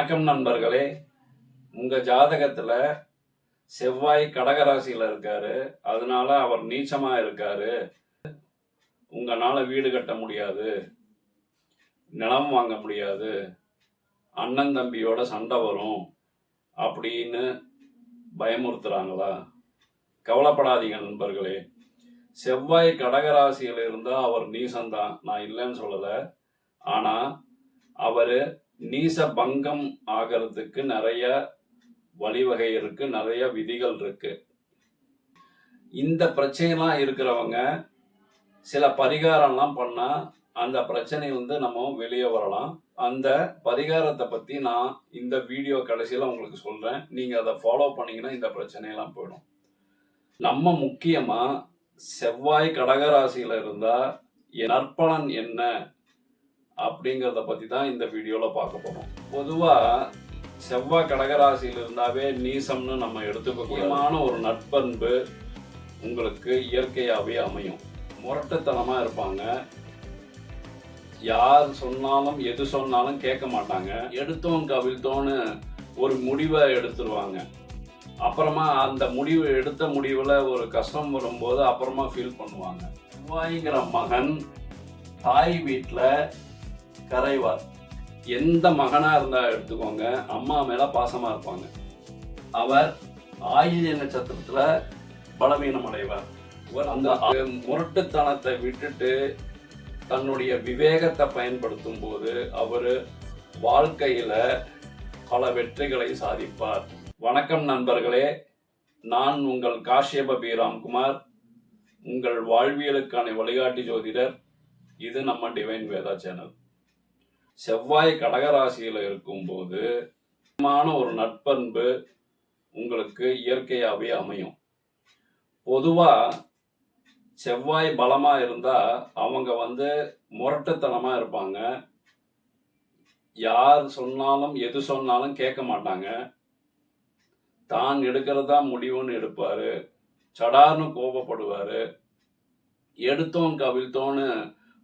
வணக்கம் நண்பர்களே. உங்க ஜாதகத்துல செவ்வாய் கடகராசியில இருக்காரு, அதனால அவர் நீச்சமா இருக்காரு. உங்களால வீடு கட்ட முடியாது, நிலம் வாங்க முடியாது, அண்ணன் தம்பியோட சண்டை வரும் அப்படின்னு பயமுறுத்துறாங்களா? கவலைப்படாதீங்க நண்பர்களே. செவ்வாய் கடகராசியில் இருந்தா அவர் நீசம்தான், நான் இல்லைன்னு சொல்லலை. ஆனா அவரு நீச பங்கம் ஆகிறதுக்கு நிறைய வழிவகை இருக்கு, நிறைய விதிகள் இருக்கு. இந்த பிரச்சனைலாம் இருக்கிறவங்க சில பரிகாரம்லாம் பண்ணா அந்த பிரச்சனையிலிருந்து நம்ம வெளியே வரலாம். அந்த பரிகாரத்தை பத்தி நான் இந்த வீடியோ கடைசியில உங்களுக்கு சொல்றேன். நீங்க அதை ஃபாலோ பண்ணீங்கன்னா இந்த பிரச்சனையெல்லாம் போயிடும். நம்ம முக்கியமா செவ்வாய் கடகராசியில இருந்தா நற்பலன் என்ன அப்படிங்கிறத பத்தி தான் இந்த வீடியோல பார்க்க போறோம். பொதுவா செவ்வாய் கடகராசியில் இருந்தாவே நீசம்னு நம்ம எடுத்துக்கக்கூடியமான ஒரு நட்பண்பு உங்களுக்கு இயற்கையாகவே அமையும். முரட்டுத்தனமா இருப்பாங்க, யார் சொன்னாலும் எது சொன்னாலும் கேட்க மாட்டாங்க, எடுத்தோம் கவிழ்த்தோன்னு ஒரு முடிவை எடுத்துருவாங்க. அப்புறமா அந்த எடுத்த முடிவில் ஒரு கஷ்டம் வரும்போது அப்புறமா ஃபீல் பண்ணுவாங்க. செவ்வாய்ங்கிற மகன் தாய் வீட்டில் கரைவார். எந்த மகனா இருந்தா எடுத்துக்கோங்க, அம்மா மேல பாசமா இருப்பாங்க. அவர் ஆயில்ய நட்சத்திரத்துல பலவீனம் அடைவார். அந்த முரட்டுத்தனத்தை விட்டுட்டு தன்னுடைய விவேகத்தை பயன்படுத்தும் போது அவரு வாழ்க்கையில பல வெற்றிகளை சாதிப்பார். வணக்கம் நண்பர்களே, நான் உங்கள் காஷ்யப பி ராம்குமார், உங்கள் வாழ்வியலுக்கான வழிகாட்டி ஜோதிடர். இது நம்ம டிவைன் வேதா சேனல். செவ்வாய் கடகராசியில இருக்கும்போது ஒரு நட்பண்பு உங்களுக்கு இயற்கையாகவே அமையும். பொதுவா செவ்வாய் பலமா இருந்தா அவங்க முரட்டுத்தனமா இருப்பாங்க, யார் சொன்னாலும் எது சொன்னாலும் கேட்க மாட்டாங்க, தான் எடுக்கிறதா முடிவுன்னு எடுப்பாரு, சடார்னு கோபப்படுவாரு, எடுத்தோம் கவிழ்த்தோன்னு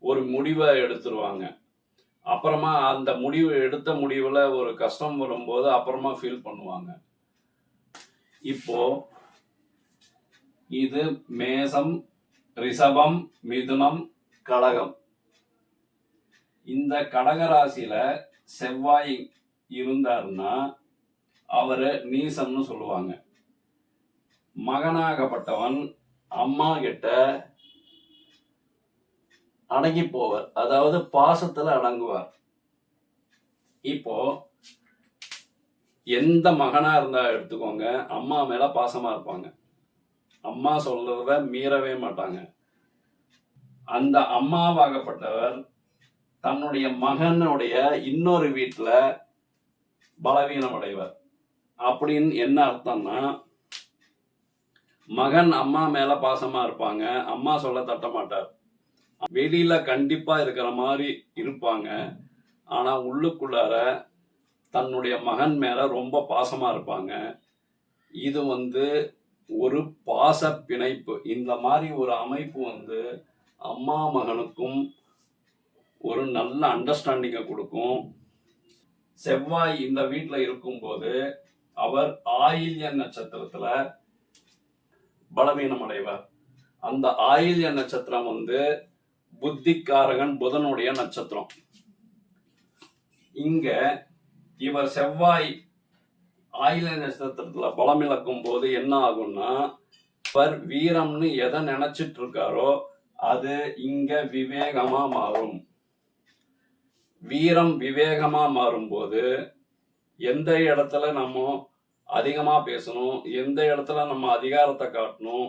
ஒரு முடிவை எடுத்துருவாங்க. அப்புறமா அந்த எடுத்த முடிவில் ஒரு கஷ்டம் வரும்போது அப்புறமா ஃபீல் பண்ணுவாங்க. இப்போ இது மேசம், ரிஷபம், மிதுனம், கடகம். இந்த கடகராசியில செவ்வாய் இருந்தாருன்னா அவரு நீசம்னு சொல்லுவாங்க. மகனாகப்பட்டவன் அம்மா கிட்ட அடங்கி போவார், அதாவது பாசத்துல அடங்குவார். இப்போ எந்த மகனா இருந்தா எடுத்துக்கோங்க, அம்மா மேல பாசமா இருப்பாங்க, அம்மா சொல்றத மீறவே மாட்டாங்க. அந்த அம்மாவாகப்பட்டவர் தன்னுடைய மகனுடைய இன்னொரு வீட்டுல பலவீனம் அடைவார். அப்படின்னு என்ன அர்த்தம்னா, மகன் அம்மா மேல பாசமா இருப்பாங்க, அம்மா சொல்ல தட்ட மாட்டார். வெளியில கண்டிப்பா இருக்கிற மாதிரி இருப்பாங்க, ஆனா உள்ளுக்குள்ளார தன்னுடைய மகன் மேல ரொம்ப பாசமா இருப்பாங்க. இது ஒரு பாச பிணைப்பு. இந்த மாதிரி ஒரு அமைப்பு அம்மா மகனுக்கும் ஒரு நல்ல அண்டர்ஸ்டாண்டிங்கை கொடுக்கும். செவ்வாய் இந்த வீட்டுல இருக்கும்போது அவர் ஆயில்ய நட்சத்திரத்துல பலவீனம் அடைவார். அந்த ஆயில்ய நட்சத்திரம் புத்திக்காரகன் புதனுடைய நட்சத்திரம். இங்க இவர் செவ்வாய் ஆயில்ய நட்சத்திரத்துல பலம் இழக்கும் போது என்ன ஆகும்னா, இவர் வீரம்னு எதை நினைச்சிட்டு இருக்காரோ அது இங்க விவேகமா மாறும். வீரம் விவேகமா மாறும்போது எந்த இடத்துல நம்ம அதிகமா பேசணும், எந்த இடத்துல நம்ம அதிகாரத்தை காட்டணும்,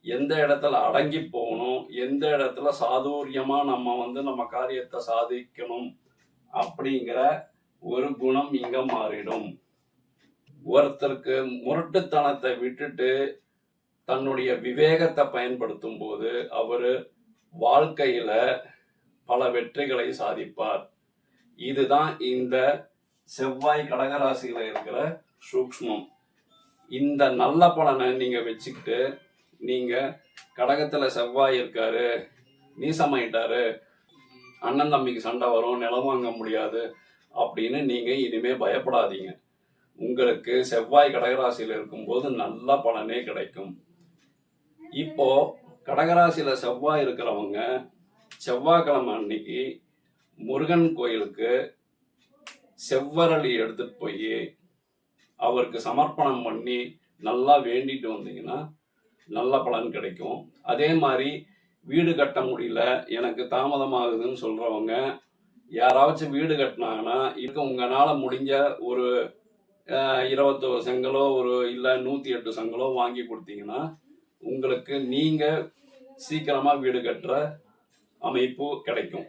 எந்த இடத்துல அடங்கி போகணும், எந்த இடத்துல சாதுரியமா நம்ம நம்ம காரியத்தை சாதிக்கணும் அப்படிங்கிற ஒரு குணம் இங்க மாறிடும். ஒருத்தருக்கு முரட்டுத்தனத்தை விட்டுட்டு தன்னுடைய விவேகத்தை பயன்படுத்தும் போது அவரு வாழ்க்கையில பல வெற்றிகளை சாதிப்பார். இதுதான் இந்த செவ்வாய் கடகராசியில இருக்கிற சூக்ஷ்மம். இந்த நல்ல பலனை நீங்க வச்சுக்கிட்டு, நீங்க கடகத்துல செவ்வாய் இருக்காரு, நீசமாயிட்டாரு, அண்ணன் தம்பிக்கு சண்டை வரும், நிலம் வாங்க முடியாது அப்படின்னு நீங்க இனிமே பயப்படாதீங்க. உங்களுக்கு செவ்வாய் கடகராசியில் இருக்கும்போது நல்ல பலனே கிடைக்கும். இப்போ கடகராசியில செவ்வாய் இருக்கிறவங்க செவ்வாய்க்கிழமை அன்னைக்கு முருகன் கோயிலுக்கு செவ்வரளி எடுத்துட்டு போய் அவருக்கு சமர்ப்பணம் பண்ணி நல்லா வேண்டிட்டு வந்தீங்கன்னா நல்ல பலன் கிடைக்கும். அதே மாதிரி வீடு கட்ட முடியல, எனக்கு தாமதமாகுதுன்னு சொல்றவங்க யாராச்சும் வீடு கட்டினாங்கன்னா உங்களால முடிஞ்ச ஒரு 21 செங்கலோ இல்லை 108 செங்கலோ வாங்கி கொடுத்தீங்கன்னா உங்களுக்கு நீங்க சீக்கிரமா வீடு கட்டுற அமைப்பு கிடைக்கும்.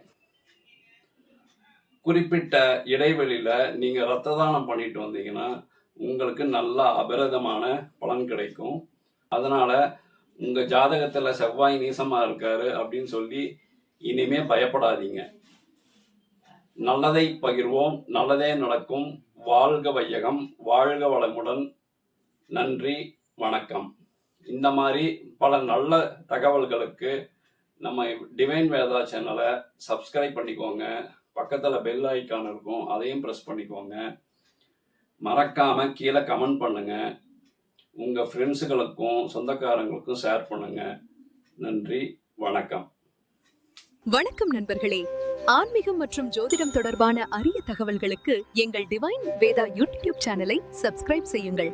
குறிப்பிட்ட இடைவெளியில நீங்க ரத்த தானம் பண்ணிட்டு வந்தீங்கன்னா உங்களுக்கு நல்ல அபரிதமான பலன் கிடைக்கும். அதனால உங்க ஜாதகத்துல செவ்வாய் நீசமா இருக்காரு அப்படின்னு சொல்லி இனிமே பயப்படாதீங்க. நல்லதை பகிர்வோம், நல்லதே நடக்கும். வாழ்க வையகம், வாழ்க வளமுடன். நன்றி, வணக்கம். இந்த மாதிரி பல நல்ல தகவல்களுக்கு நம்ம டிவைன் வேதா சேனலை சப்ஸ்கிரைப் பண்ணிக்கோங்க. பக்கத்தில் பெல் ஐக்கான் இருக்கும், அதையும் ப்ரெஸ் பண்ணிக்கோங்க. மறக்காம கீழே கமெண்ட் பண்ணுங்க. உங்க ஃப்ரெண்ட்ஸுகளுக்கும் சொந்தக்காரங்களுக்கும் ஷேர் பண்ணுங்க. நன்றி, வணக்கம். வணக்கம் நண்பர்களே. ஆன்மீகம் மற்றும் ஜோதிடம் தொடர்பான அரிய தகவல்களுக்கு எங்கள் டிவைன் வேதா யூடியூப் சேனலை சப்ஸ்கிரைப் செய்யுங்கள்.